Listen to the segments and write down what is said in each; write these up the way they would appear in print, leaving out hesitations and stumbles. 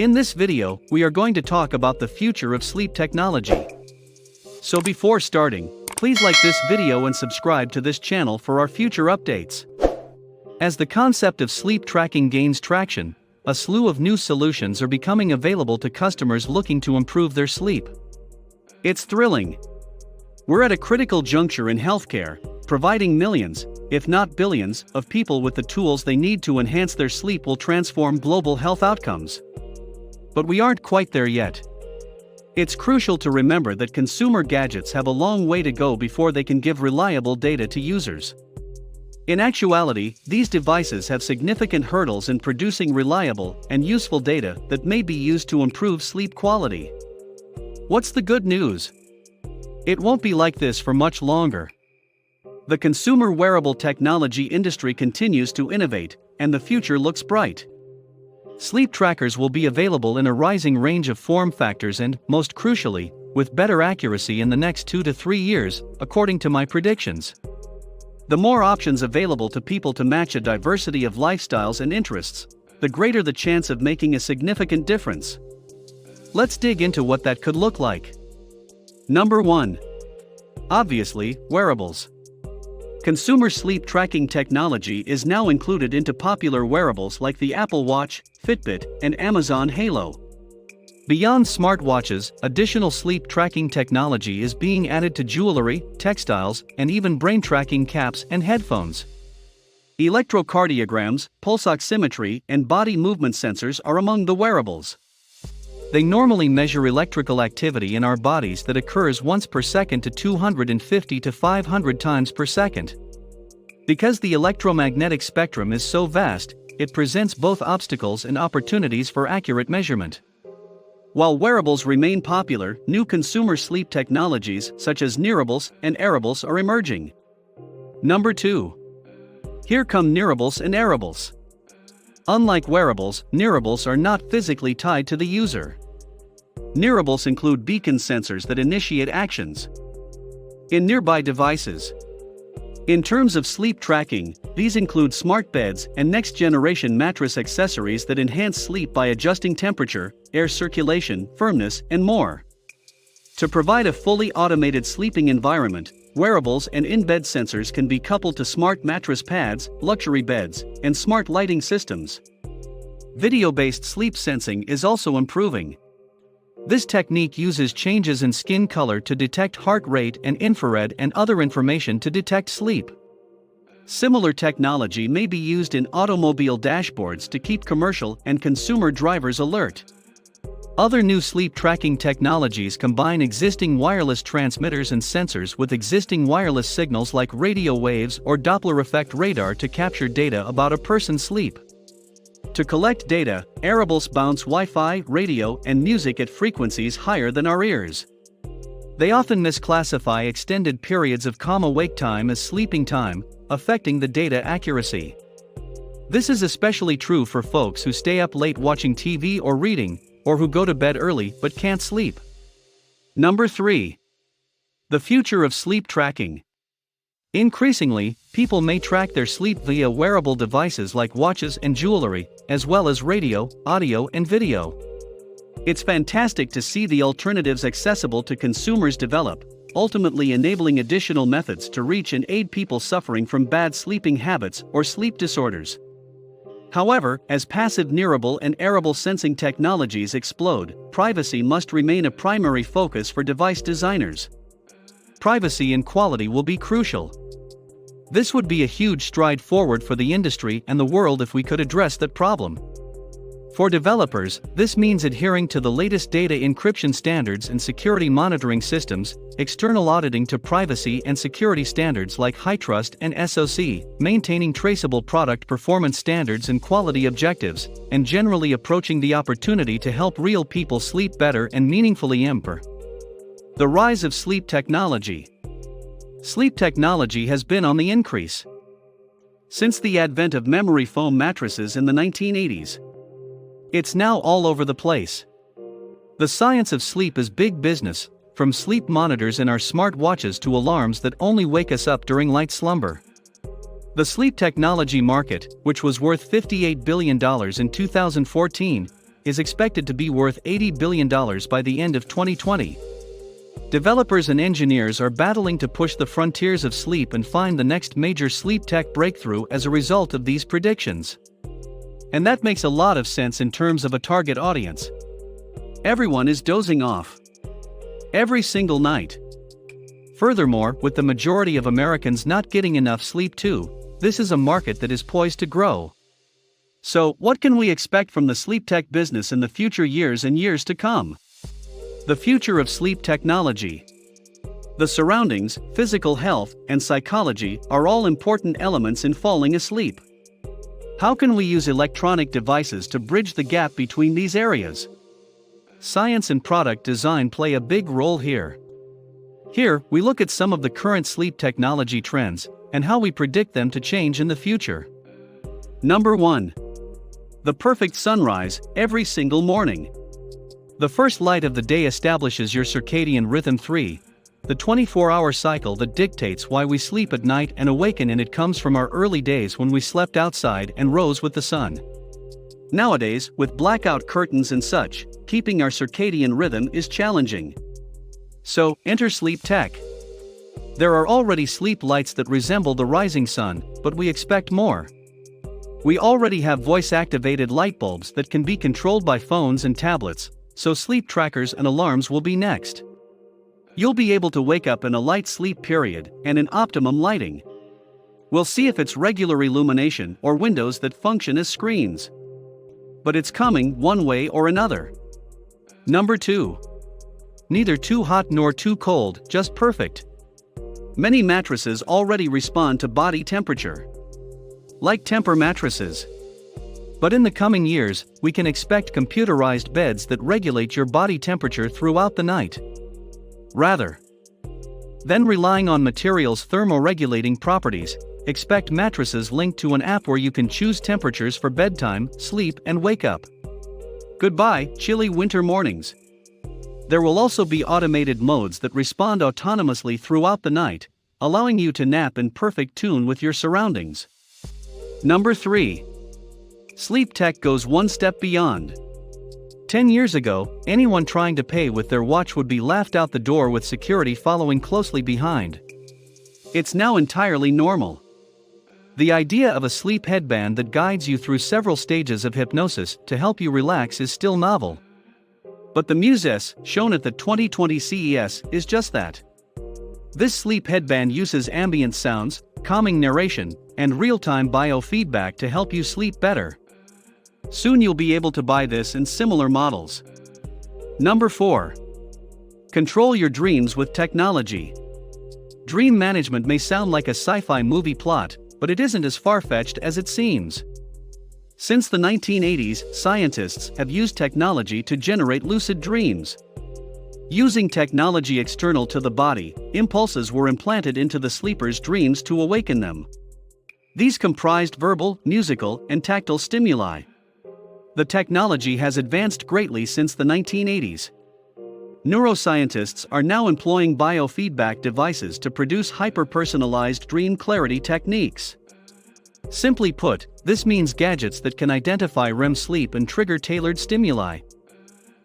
In this video, we are going to talk about the future of sleep technology. So before starting, please like this video and subscribe to this channel for our future updates. As the concept of sleep tracking gains traction, a slew of new solutions are becoming available to customers looking to improve their sleep. It's thrilling. We're at a critical juncture in healthcare, providing millions, if not billions, of people with the tools they need to enhance their sleep will transform global health outcomes. But we aren't quite there yet. It's crucial to remember that consumer gadgets have a long way to go before they can give reliable data to users. In actuality, these devices have significant hurdles in producing reliable and useful data that may be used to improve sleep quality. What's the good news? It won't be like this for much longer. The consumer wearable technology industry continues to innovate, and the future looks bright. Sleep trackers will be available in a rising range of form factors and, most crucially, with better accuracy in the next 2 to 3 years, according to my predictions. The more options available to people to match a diversity of lifestyles and interests, the greater the chance of making a significant difference. Let's dig into what that could look like. Number 1. Obviously, wearables. Consumer sleep tracking technology is now included into popular wearables like the Apple Watch, Fitbit, and Amazon Halo. Beyond smartwatches, additional sleep tracking technology is being added to jewelry, textiles, and even brain-tracking caps and headphones. Electrocardiograms, pulse oximetry, and body movement sensors are among the wearables. They normally measure electrical activity in our bodies that occurs once per second to 250 to 500 times per second. Because the electromagnetic spectrum is so vast, it presents both obstacles and opportunities for accurate measurement. While wearables remain popular, new consumer sleep technologies such as Nearables and Airables are emerging. Number 2. Here come Nearables and Airables. Unlike wearables, Nearables are not physically tied to the user. Nearables include beacon sensors that initiate actions in nearby devices. In terms of sleep tracking, these include smart beds and next-generation mattress accessories that enhance sleep by adjusting temperature, air circulation, firmness, and more. To provide a fully automated sleeping environment, wearables and in-bed sensors can be coupled to smart mattress pads, luxury beds, and smart lighting systems. Video-based sleep sensing is also improving. This technique uses changes in skin color to detect heart rate and infrared and other information to detect sleep. Similar technology may be used in automobile dashboards to keep commercial and consumer drivers alert. Other new sleep tracking technologies combine existing wireless transmitters and sensors with existing wireless signals like radio waves or Doppler effect radar to capture data about a person's sleep. To collect data, Airables bounce Wi-Fi, radio, and music at frequencies higher than our ears. They often misclassify extended periods of calm awake time as sleeping time, affecting the data accuracy. This is especially true for folks who stay up late watching TV or reading, or who go to bed early but can't sleep. Number 3. The future of sleep tracking. Increasingly, people may track their sleep via wearable devices like watches and jewelry, as well as radio, audio, and video. It's fantastic to see the alternatives accessible to consumers develop, ultimately enabling additional methods to reach and aid people suffering from bad sleeping habits or sleep disorders. However, as passive Nearable and Airable sensing technologies explode, privacy must remain a primary focus for device designers. Privacy and quality will be crucial. This would be a huge stride forward for the industry and the world if we could address that problem. For developers, this means adhering to the latest data encryption standards and security monitoring systems, external auditing to privacy and security standards like HITRUST and SOC, maintaining traceable product performance standards and quality objectives, and generally approaching the opportunity to help real people sleep better and meaningfully improve. The rise of sleep technology. Sleep technology has been on the increase since the advent of memory foam mattresses in the 1980s. It's now all over the place. The science of sleep is big business, from sleep monitors in our smart watches to alarms that only wake us up during light slumber. The sleep technology market, which was worth $58 billion in 2014, is expected to be worth $80 billion by the end of 2020. Developers and engineers are battling to push the frontiers of sleep and find the next major sleep tech breakthrough as a result of these predictions. And that makes a lot of sense in terms of a target audience. Everyone is dozing off every single night. Furthermore, with the majority of Americans not getting enough sleep too, this is a market that is poised to grow. So, what can we expect from the sleep tech business in the future years and years to come? The future of sleep technology. The surroundings, physical health, and psychology are all important elements in falling asleep. How can we use electronic devices to bridge the gap between these areas? Science and product design play a big role here. Here, we look at some of the current sleep technology trends and how we predict them to change in the future. Number 1. The perfect sunrise every single morning. The first light of the day establishes your circadian rhythm. 3. The 24-hour cycle that dictates why we sleep at night and awaken in it comes from our early days when we slept outside and rose with the sun. Nowadays, with blackout curtains and such, keeping our circadian rhythm is challenging. So, enter sleep tech. There are already sleep lights that resemble the rising sun, but we expect more. We already have voice-activated light bulbs that can be controlled by phones and tablets, so sleep trackers and alarms will be next. You'll be able to wake up in a light sleep period and in optimum lighting. We'll see if it's regular illumination or windows that function as screens. But it's coming one way or another. Number 2. Neither too hot nor too cold, just perfect. Many mattresses already respond to body temperature, like Temper mattresses. But in the coming years, we can expect computerized beds that regulate your body temperature throughout the night. Rather than relying on materials' thermoregulating properties, expect mattresses linked to an app where you can choose temperatures for bedtime, sleep, and wake up. Goodbye, chilly winter mornings. There will also be automated modes that respond autonomously throughout the night, allowing you to nap in perfect tune with your surroundings. Number 3. Sleep tech goes one step beyond. 10 years ago, anyone trying to pay with their watch would be laughed out the door with security following closely behind. It's now entirely normal. The idea of a sleep headband that guides you through several stages of hypnosis to help you relax is still novel. But the Muse shown at the 2020 CES is just that. This sleep headband uses ambient sounds, calming narration, and real-time biofeedback to help you sleep better. Soon you'll be able to buy this and similar models. Number 4. Control your dreams with technology. Dream management may sound like a sci-fi movie plot, but it isn't as far-fetched as it seems. Since the 1980s, scientists have used technology to generate lucid dreams. Using technology external to the body, impulses were implanted into the sleeper's dreams to awaken them. These comprised verbal, musical, and tactile stimuli. The technology has advanced greatly since the 1980s. Neuroscientists are now employing biofeedback devices to produce hyper-personalized dream clarity techniques. Simply put, this means gadgets that can identify REM sleep and trigger tailored stimuli.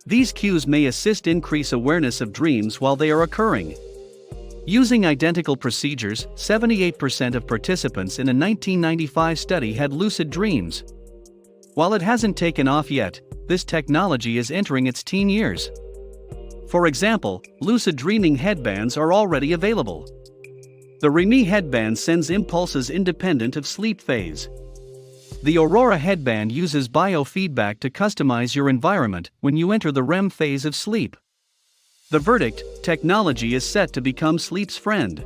These cues may assist increase awareness of dreams while they are occurring. Using identical procedures, 78% of participants in a 1995 study had lucid dreams. While it hasn't taken off yet, this technology is entering its teen years. For example, lucid dreaming headbands are already available. The REM headband sends impulses independent of sleep phase. The Aurora headband uses biofeedback to customize your environment when you enter the REM phase of sleep. The verdict: technology is set to become sleep's friend.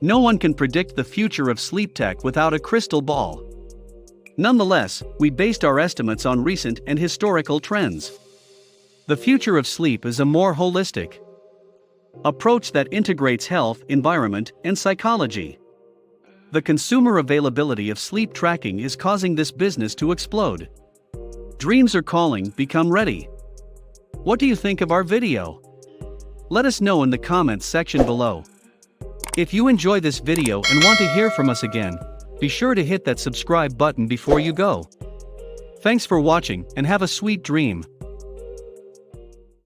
No one can predict the future of sleep tech without a crystal ball. Nonetheless, we based our estimates on recent and historical trends. The future of sleep is a more holistic approach that integrates health, environment, and psychology. The consumer availability of sleep tracking is causing this business to explode. Dreams are calling, become ready. What do you think of our video? Let us know in the comments section below. If you enjoy this video and want to hear from us again, be sure to hit that subscribe button before you go. Thanks for watching and have a sweet dream.